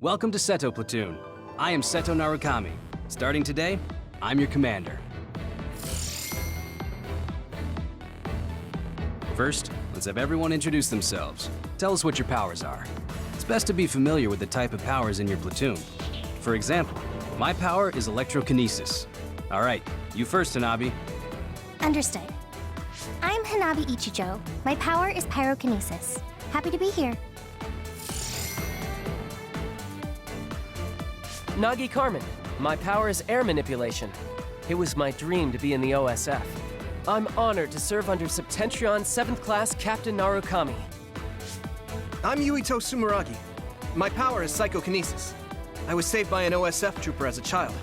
Welcome to Seto Platoon. I am Seto Narukami. Starting today, I'm your commander. First, let's have everyone introduce themselves. Tell us what your powers are. It's best to be familiar with the type of powers in your platoon. For example, my power is electrokinesis. All right, you first, Hanabi. Understood. I'm Hanabi Ichijo. My power is pyrokinesis. Happy to be here. Nagi Carmen. My power is air manipulation. It was my dream to be in the OSF. I'm honored to serve under Septentrion 7th Class Captain Narukami. I'm Yuito Sumeragi. My power is psychokinesis. I was saved by an OSF trooper as a child.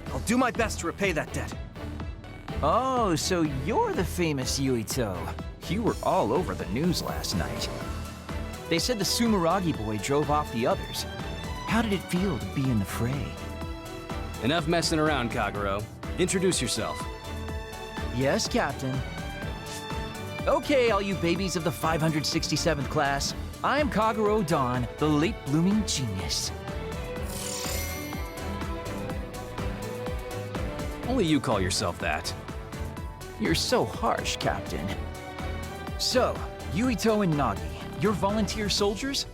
I'll do my best to repay that debt. Oh, so you're the famous Yuito. You were all over the news last night. They said the Sumeragi boy drove off the others. How did it feel to be in the fray? Enough messing around, Kagero. Introduce yourself. Yes, Captain. Okay, all you babies of the 567th class. I'm Kagero Dawn, the late-blooming genius. Only you call yourself that. You're so harsh, Captain. So, Yuito and Nagi, you're volunteer soldiers?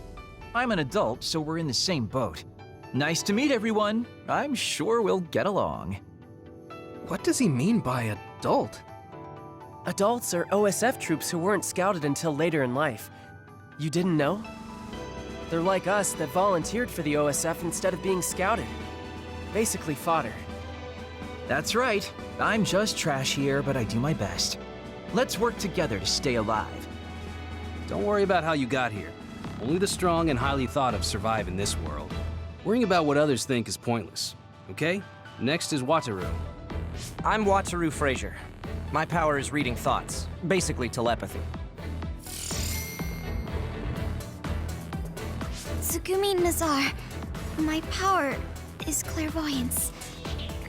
I'm an adult, so we're in the same boat. Nice to meet everyone. I'm sure we'll get along. What does he mean by adult? Adults are OSF troops who weren't scouted until later in life. You didn't know? They're like us that volunteered for the OSF instead of being scouted. Basically fodder. That's right. I'm just trash here, but I do my best. Let's work together to stay alive. Don't worry about how you got here. Only the strong and highly thought of survive in this world. Worrying about what others think is pointless. Okay? Next is Wataru. I'm Wataru Frazier. My power is reading thoughts, basically telepathy. Tsugumi Nazar. My power is clairvoyance.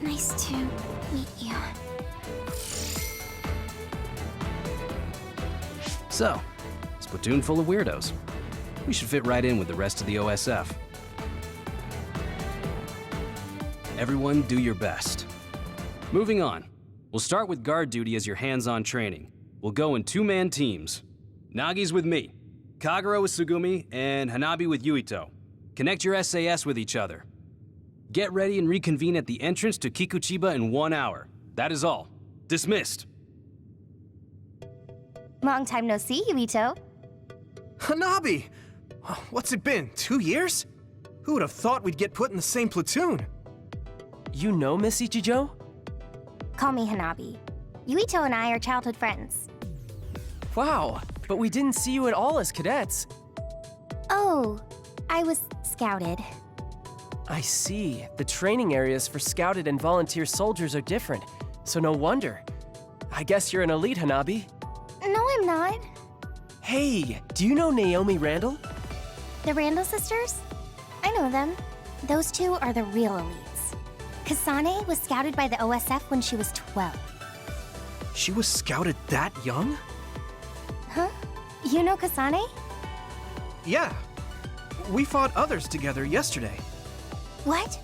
Nice to meet you. So, this platoon full of weirdos. We should fit right in with the rest of the OSF. Everyone do your best. Moving on. We'll start with guard duty as your hands-on training. We'll go in two-man teams. Nagi's with me, Kagero with Tsugumi, and Hanabi with Yuito. Connect your SAS with each other. Get ready and reconvene at the entrance to Kikuchiba in 1 hour. That is all. Dismissed. Long time no see, Yuito. Hanabi! What's it been, 2 years? Who would have thought we'd get put in the same platoon? You know Miss Ichijo? Call me Hanabi. Yuito and I are childhood friends. Wow, but we didn't see you at all as cadets. Oh, I was scouted. I see. The training areas for scouted and volunteer soldiers are different, so no wonder. I guess you're an elite, Hanabi. No, I'm not. Hey, do you know Naomi Randall? The Randall sisters? I know them. Those two are the real elites. Kasane was scouted by the OSF when she was 12. She was scouted that young? Huh? You know Kasane? Yeah. We fought others together yesterday. What?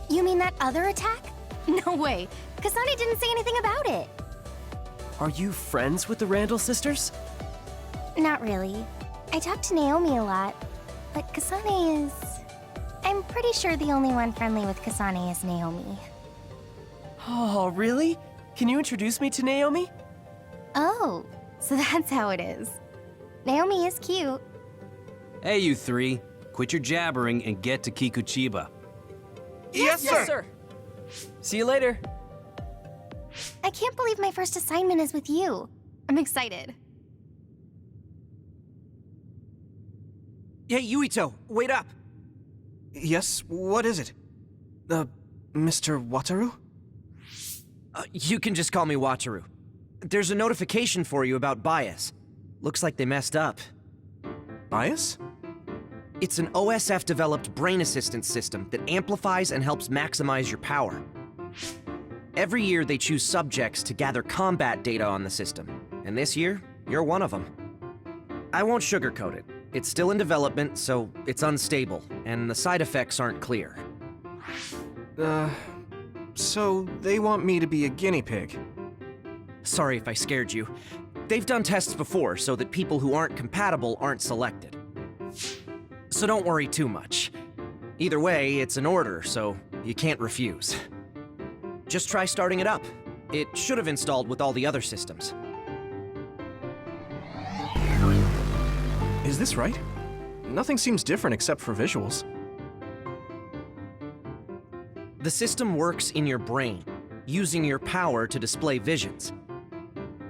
You mean that other attack? No way. Kasane didn't say anything about it. Are you friends with the Randall sisters? Not really. I talk to Naomi a lot, but Kasane is... I'm pretty sure the only one friendly with Kasane is Naomi. Oh, really? Can you introduce me to Naomi? Oh, so that's how it is. Naomi is cute. Hey, you three. Quit your jabbering and get to Kikuchiba. Yes, sir! See you later. I can't believe my first assignment is with you. I'm excited. Hey, Yuito, wait up! Yes, what is it? Mr. Wataru? You can just call me Wataru. There's a notification for you about bias. Looks like they messed up. Bias? It's an OSF-developed brain assistance system that amplifies and helps maximize your power. Every year, they choose subjects to gather combat data on the system. And this year, you're one of them. I won't sugarcoat it. It's still in development, so it's unstable, and the side effects aren't clear. So they want me to be a guinea pig. Sorry if I scared you. They've done tests before so that people who aren't compatible aren't selected. So don't worry too much. Either way, it's an order, so you can't refuse. Just try starting it up. It should have installed with all the other systems. Is this right? Nothing seems different except for visuals. The system works in your brain, using your power to display visions.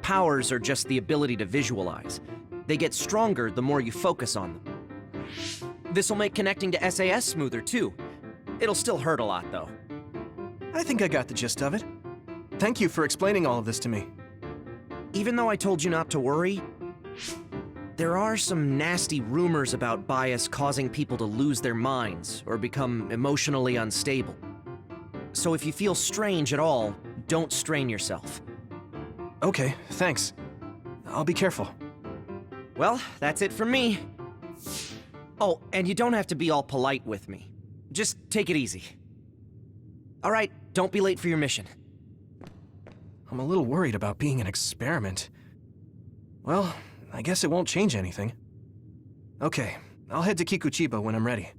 Powers are just the ability to visualize. They get stronger the more you focus on them. This'll make connecting to SAS smoother too. It'll still hurt a lot though. I think I got the gist of it. Thank you for explaining all of this to me. Even though I told you not to worry, there are some nasty rumors about bias causing people to lose their minds or become emotionally unstable. So if you feel strange at all, don't strain yourself. Okay, thanks. I'll be careful. Well, that's it from me. Oh, and you don't have to be all polite with me. Just take it easy. All right, don't be late for your mission. I'm a little worried about being an experiment. Well, I guess it won't change anything. Okay, I'll head to Kikuchiba when I'm ready.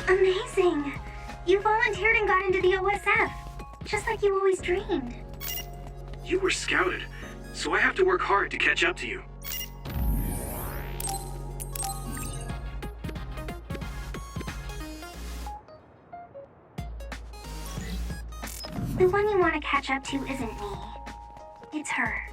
Amazing! You volunteered and got into the OSF, just like you always dreamed. You were scouted, so I have to work hard to catch up to you. The one you want to catch up to isn't me. It's her.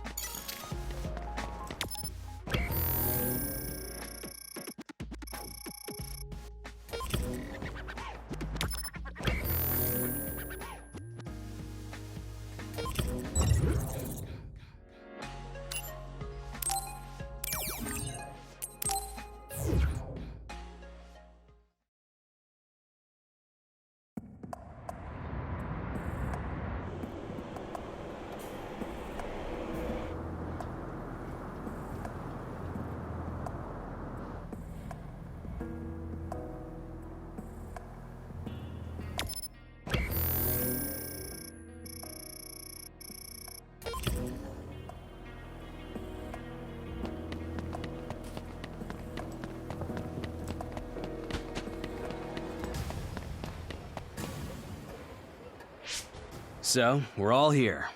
So, we're all here.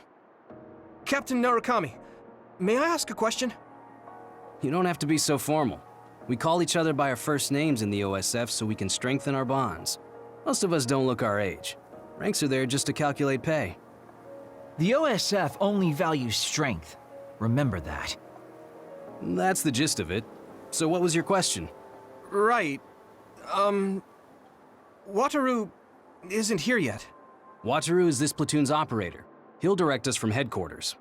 Captain Narukami, may I ask a question? You don't have to be so formal. We call each other by our first names in the OSF so we can strengthen our bonds. Most of us don't look our age. Ranks are there just to calculate pay. The OSF only values strength. Remember that. That's the gist of it. So what was your question? Right. Wataru isn't here yet. Wataru is this platoon's operator. He'll direct us from headquarters.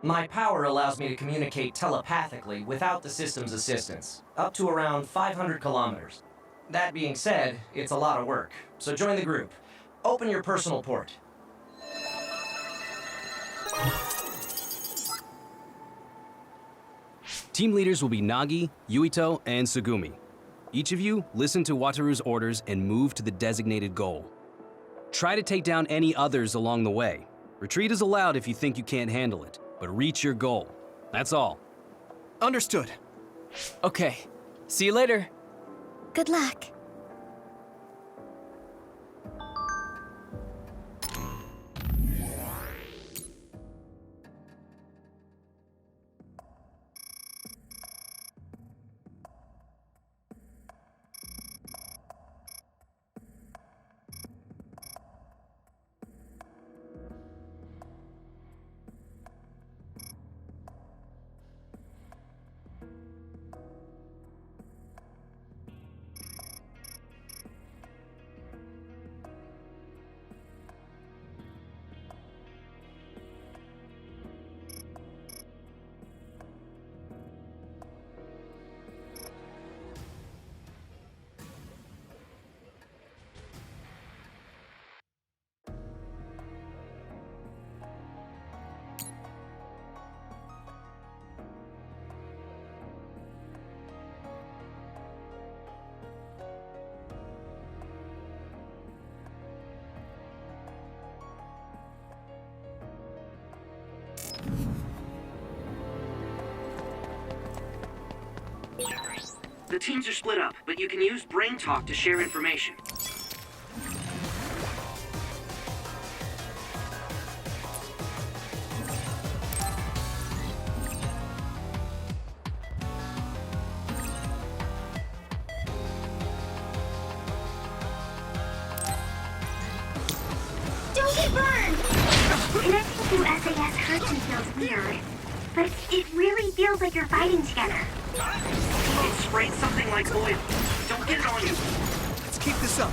My power allows me to communicate telepathically without the system's assistance, up to around 500 kilometers. That being said, it's a lot of work, so join the group. Open your personal port. Team leaders will be Nagi, Yuito, and Tsugumi. Each of you listen to Wataru's orders and move to the designated goal. Try to take down any others along the way. Retreat is allowed if you think you can't handle it, but reach your goal. That's all. Understood. Okay, see you later. Good luck. The teams are split up, but you can use Brain Talk to share information. Don't get burned! Connecting through SAS hurts and feels weird, but it really feels like you're fighting together. It sprayed something like oil. Don't get it on you. Let's keep this up.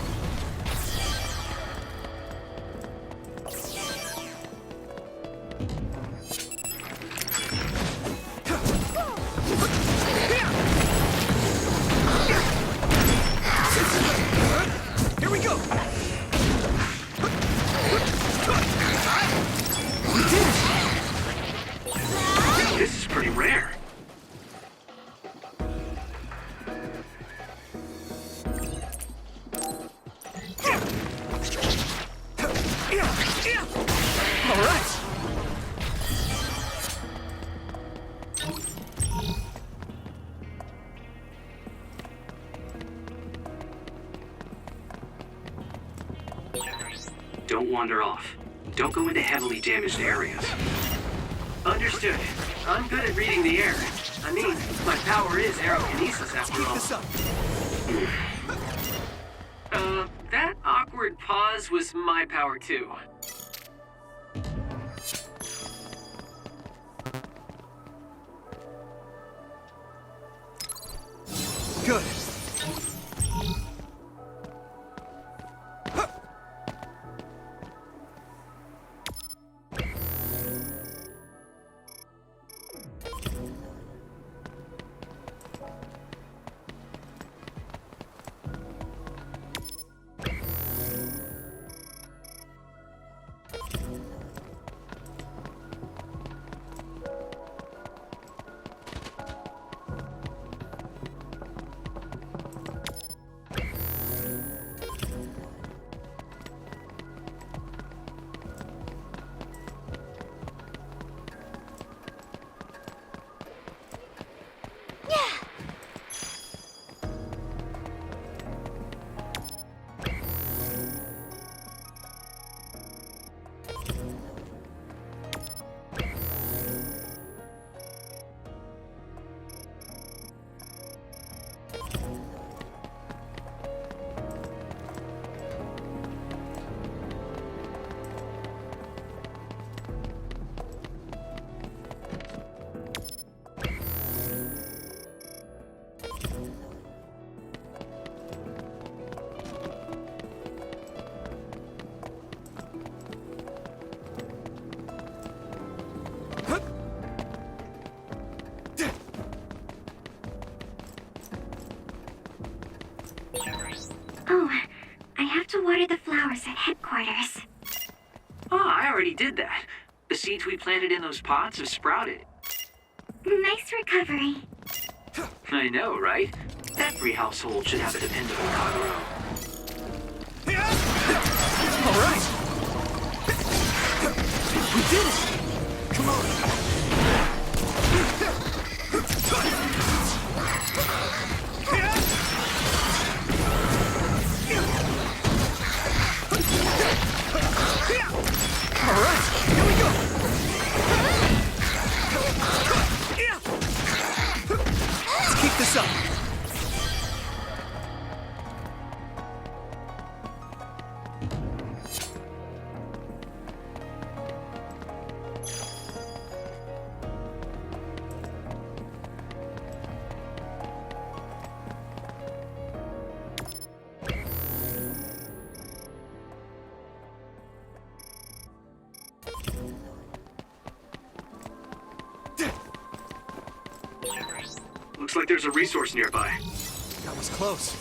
Here we go! This is pretty rare. All right! Don't wander off. Don't go into heavily damaged areas. Understood. I'm good at reading the air. I mean, my power is aerokinesis after Keep all. this up. That awkward pause was my power too. Good. Oh, I have to water the flowers at headquarters. I already did that. The seeds we planted in those pots have sprouted. Nice recovery. I know, right? Every household should have a dependable Kagero. All right! We did it! Come on! All right, here we go! Let's keep this up. Looks like there's a resource nearby. That was close.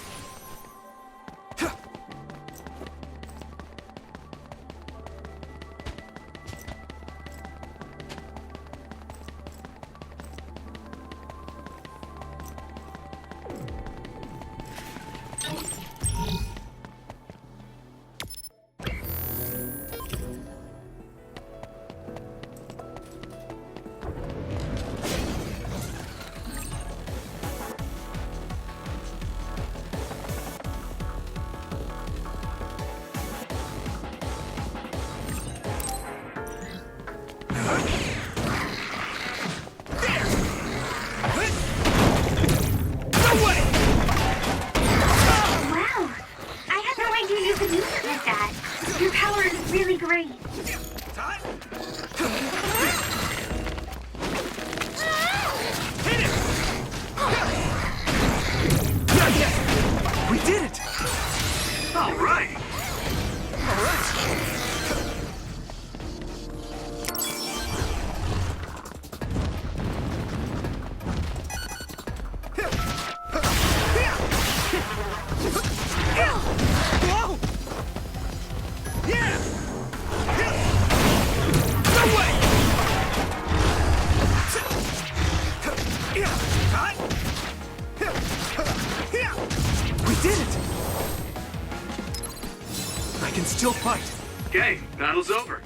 still fight. Okay, battle's over.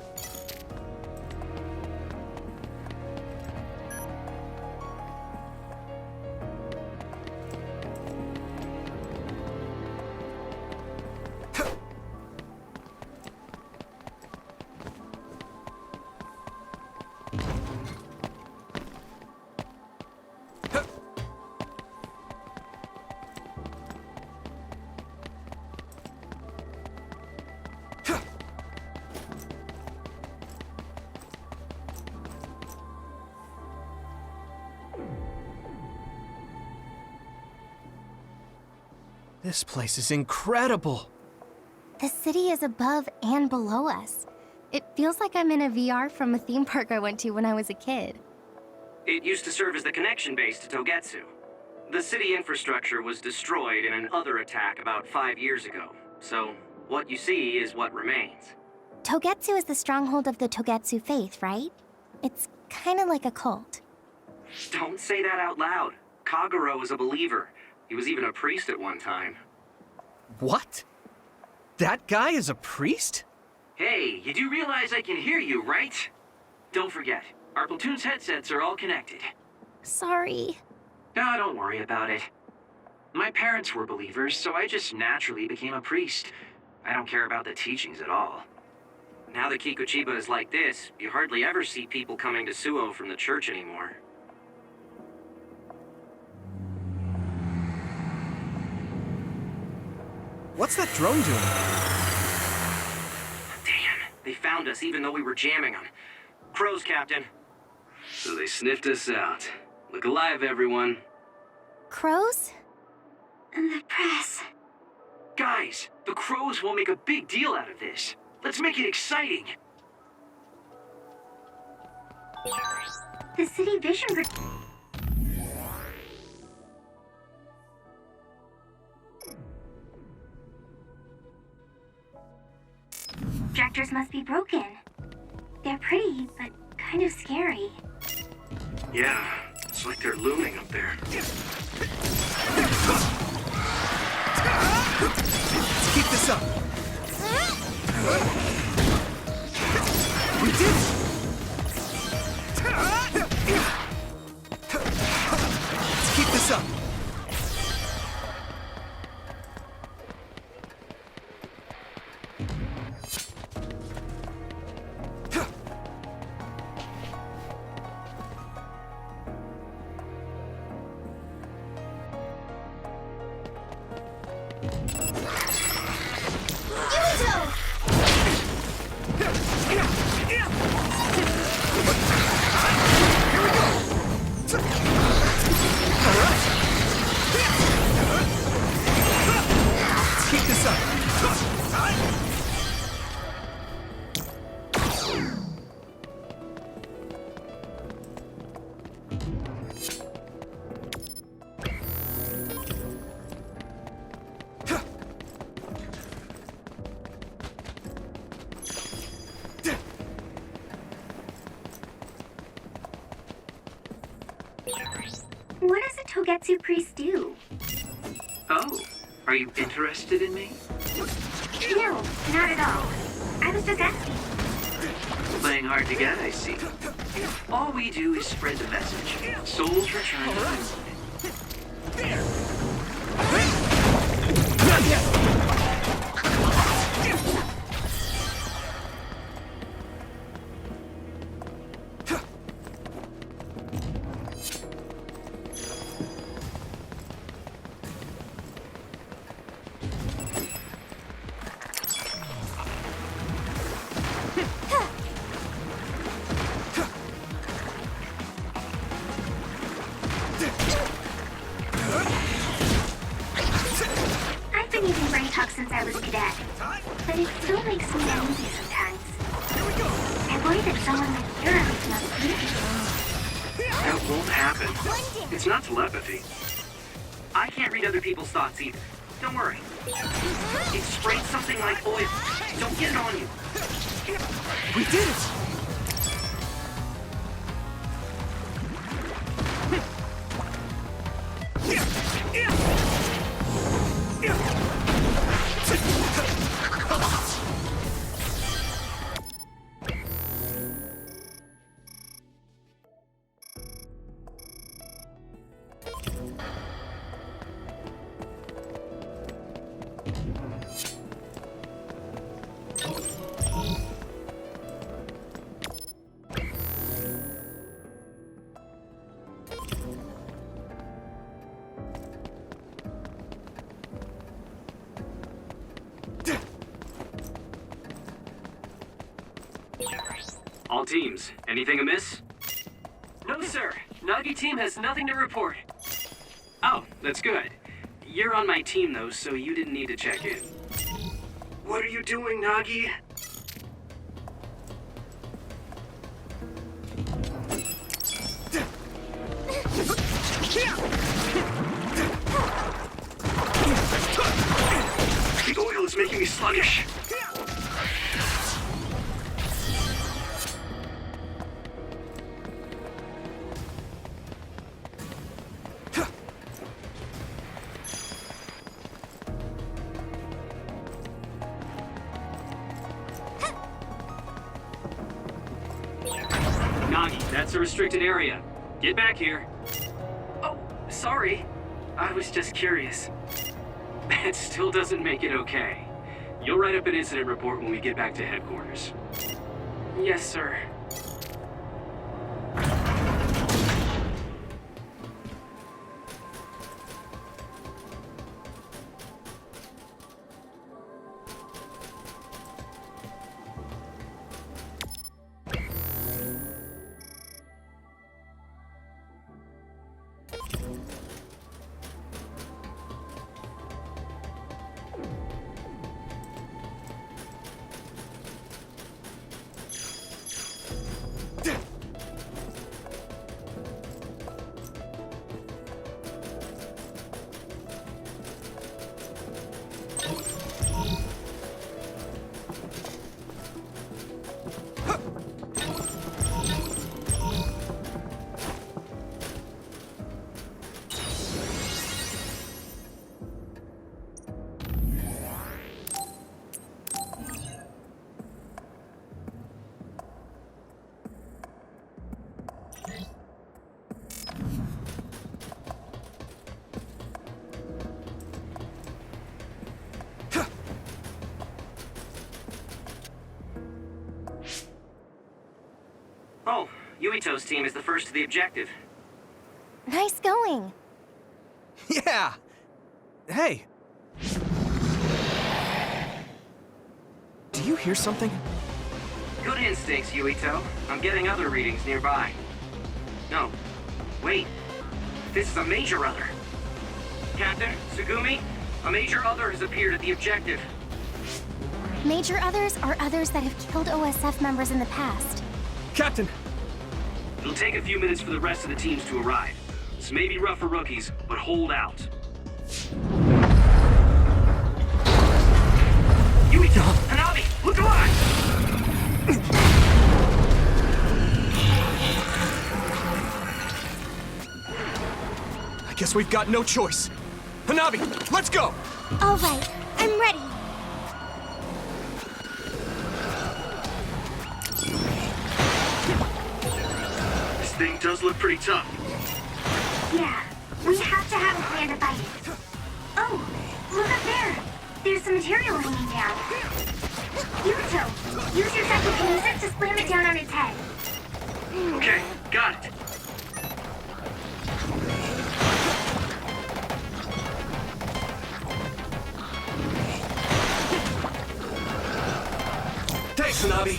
This place is incredible. The city is above and below us. It feels like I'm in a VR from a theme park I went to when I was a kid. It used to serve as the connection base to Togetsu. The city infrastructure was destroyed in an other attack about 5 years ago, so what you see is what remains. Togetsu is the stronghold of the Togetsu faith, right? It's kind of like a cult. Don't say that out loud. Kagero is a believer. He was even a priest at one time. What? That guy is a priest? Hey, you do realize I can hear you, right? Don't forget, our platoon's headsets are all connected. Sorry. No, don't worry about it. My parents were believers, so I just naturally became a priest. I don't care about the teachings at all. Now that Kikuchiba is like this, you hardly ever see people coming to Suo from the church anymore. What's that drone doing? Damn, they found us even though we were jamming them. Crows, Captain. So they sniffed us out. Look alive, everyone. Crows? The press. Guys, the Crows will make a big deal out of this. Let's make it exciting. The city vision group. Projectors must be broken. They're pretty, but kind of scary. Yeah, it's like they're looming up there. Let's keep this up. We did it! Let's keep this up. What does a Togetsu priest do? Oh, are you interested in me? No, not at all. I was just asking. Playing hard to get, I see. All we do is spread the message. Souls return to the moon. I've been using brain talk since I was a cadet, but it still makes me uneasy sometimes. I worry that someone like yours must be. That won't happen. It's not telepathy. I can't read other people's thoughts either. Don't worry. It sprayed something like oil. Don't get it on you. We did it! All teams, anything amiss? No, sir. Nagi team has nothing to report. Oh, that's good. You're on my team, though, so you didn't need to check in. What are you doing, Nagi? The oil is making me sluggish. Nagi, that's a restricted area. Get back here. Oh, sorry. I was just curious. That still doesn't make it okay. You'll write up an incident report when we get back to headquarters. Yes, sir. Oh, Yuito's team is the first to the objective. Nice going. Yeah! Hey! Do you hear something? Good instincts, Yuito. I'm getting other readings nearby. No. Wait. This is a major other. Captain, Tsugumi, a major other has appeared at the objective. Major others are others that have killed OSF members in the past. Captain! It'll take a few minutes for the rest of the teams to arrive. This may be rough for rookies, but hold out. Yuito! Hanabi! Look alive! I guess we've got no choice. Hanabi, let's go! All right, I'm ready. This thing does look pretty tough. Yeah, we have to have a plan to fight it. Oh, look up there. There's some material hanging down. Yuito, use your psychokinesis to slam it down on its head. Okay, got it. Thanks, Hanabi.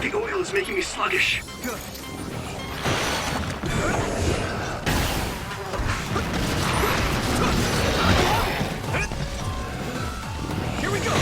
The oil is making me sluggish. Here we go!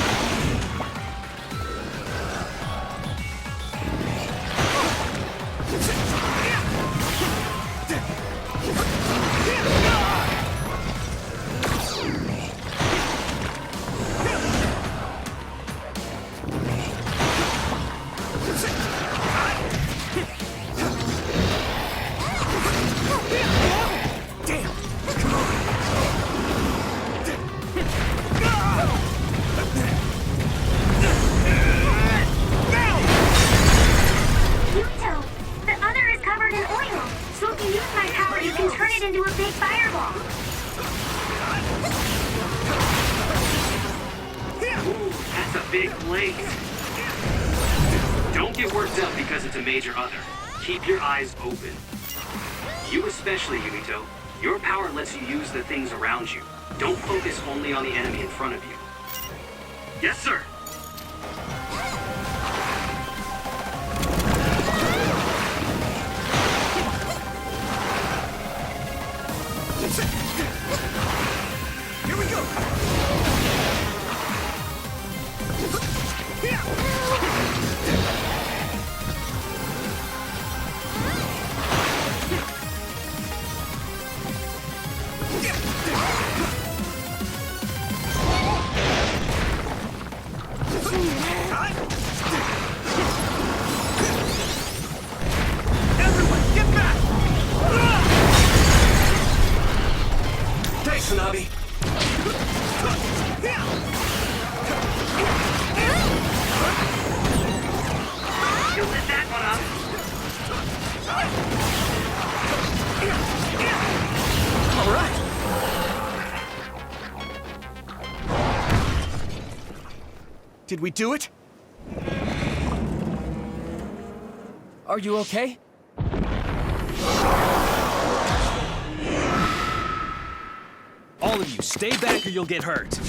big place. Don't get worked up because it's a major other. Keep your eyes open. You especially, Yumito. Your power lets you use the things around you. Don't focus only on the enemy in front of you. Yes, sir. Here we go! Everyone, get back! Thanks, Hanabi. You lit that one up. All right. Did we do it? Are you okay? All of you, stay back or you'll get hurt.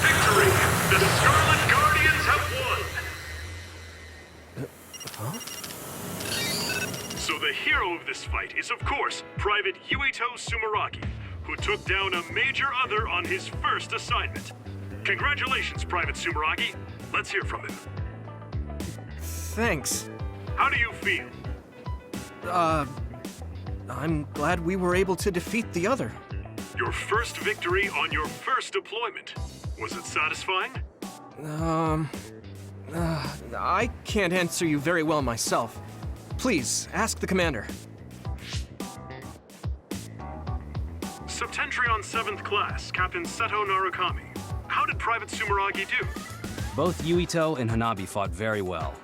Victory! The Scarlet Guardians have won! So the hero of this fight is, of course, Private Yuito Sumeragi, who took down a major other on his first assignment. Congratulations, Private Sumeragi. Let's hear from him. Thanks. How do you feel? I'm glad we were able to defeat the other. Your first victory on your first deployment. Was it satisfying? I can't answer you very well myself. Please, ask the commander. Septentrion 7th Class, Captain Seto Narukami. How did Private Sumeragi do? Both Yuito and Hanabi fought very well.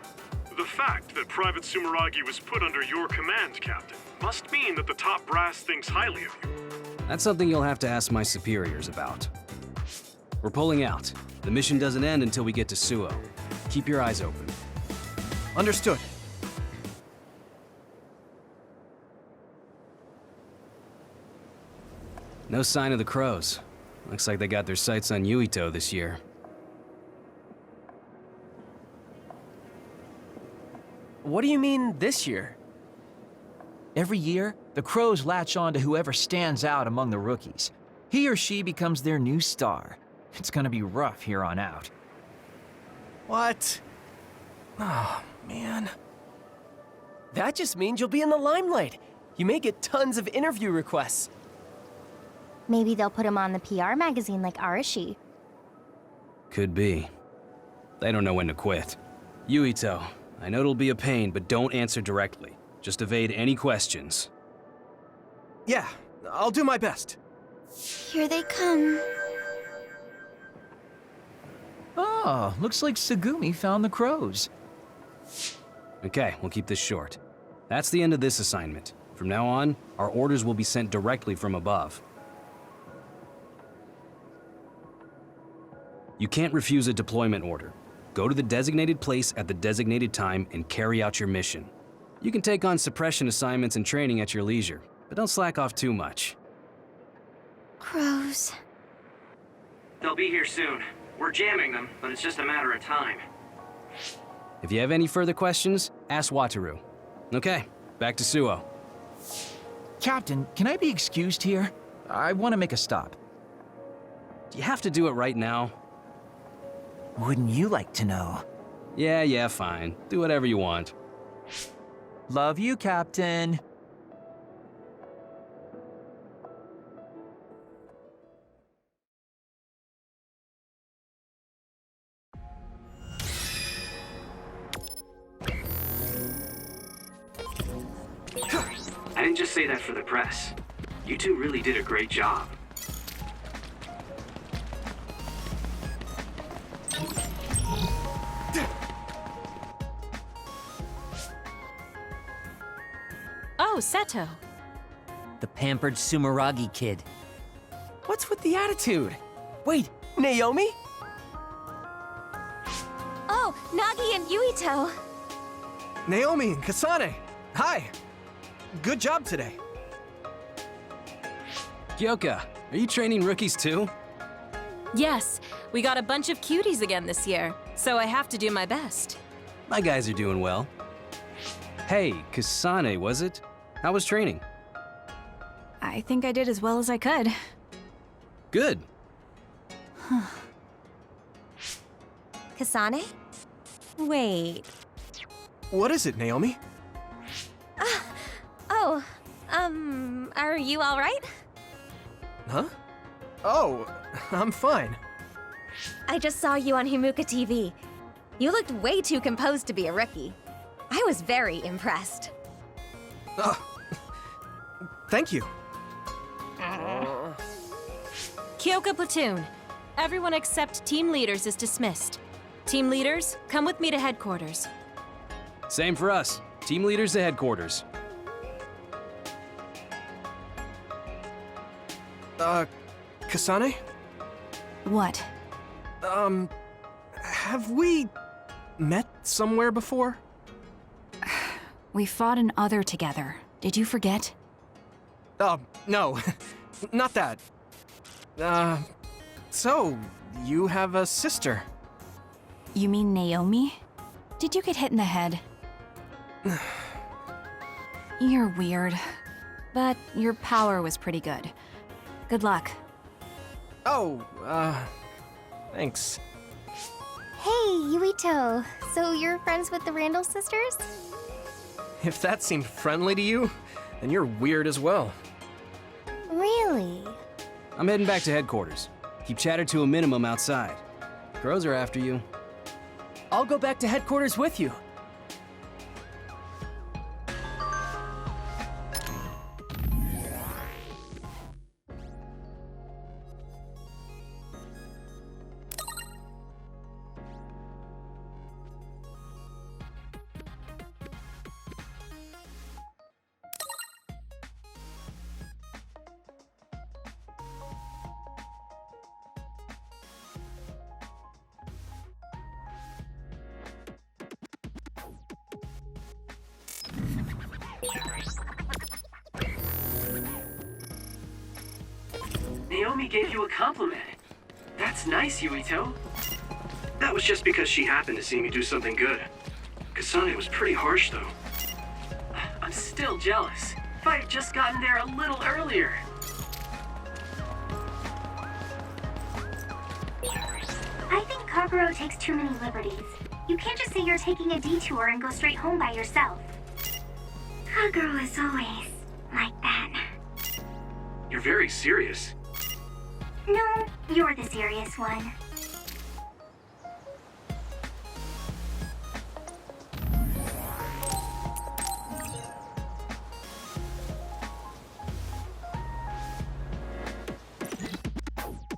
The fact that Private Sumeragi was put under your command, Captain, must mean that the top brass thinks highly of you. That's something you'll have to ask my superiors about. We're pulling out. The mission doesn't end until we get to Suo. Keep your eyes open. Understood. No sign of the crows. Looks like they got their sights on Yuito this year. What do you mean, this year? Every year, the Crows latch on to whoever stands out among the rookies. He or she becomes their new star. It's gonna be rough here on out. What? Oh, man. That just means you'll be in the limelight. You may get tons of interview requests. Maybe they'll put him on the PR magazine like Arashi. Could be. They don't know when to quit. Yuito, I know it'll be a pain, but don't answer directly. Just evade any questions. Yeah, I'll do my best. Here they come. Oh, looks like Tsugumi found the Crows. Okay, we'll keep this short. That's the end of this assignment. From now on, our orders will be sent directly from above. You can't refuse a deployment order. Go to the designated place at the designated time and carry out your mission. You can take on suppression assignments and training at your leisure, but don't slack off too much. Crows. They'll be here soon. We're jamming them, but it's just a matter of time. If you have any further questions, ask Wataru. Okay, back to Suo. Captain, can I be excused here? I want to make a stop. Do you have to do it right now? Wouldn't you like to know? Yeah, fine. Do whatever you want. Love you, Captain. And just say that for the press. You two really did a great job. Oh, Seto. The pampered Sumeragi kid. What's with the attitude? Wait, Naomi? Oh, Nagi and Yuito. Naomi and Kasane, hi. Good job today. Kyoka, are you training rookies too? Yes, we got a bunch of cuties again this year, so I have to do my best. My guys are doing well. Hey, Kasane, was it? How was training? I think I did as well as I could. Good. Kasane? Wait. What is it, Naomi? Oh, are you all right? Huh? Oh, I'm fine. I just saw you on Himuka TV. You looked way too composed to be a rookie. I was very impressed. Thank you. Kyoka Platoon. Everyone except team leaders is dismissed. Team leaders, come with me to headquarters. Same for us. Team leaders to headquarters. Kasane? What? Have we met somewhere before? We fought an other together. Did you forget? No. Not that. So, you have a sister? You mean Naomi? Did you get hit in the head? You're weird. But your power was pretty good. Good luck. Oh, thanks. Hey, Yuito. So you're friends with the Randall sisters? If that seemed friendly to you, then you're weird as well. Really? I'm heading back to headquarters. Keep chatter to a minimum outside. Crows are after you. I'll go back to headquarters with you. Naomi gave you a compliment. That's nice, Yuito. That was just because she happened to see me do something good. Kasane was pretty harsh, though. I'm still jealous. If I had just gotten there a little earlier. I think Kaguro takes too many liberties. You can't just say you're taking a detour and go straight home by yourself. Kaguro is always like that. You're very serious. No, you're the serious one.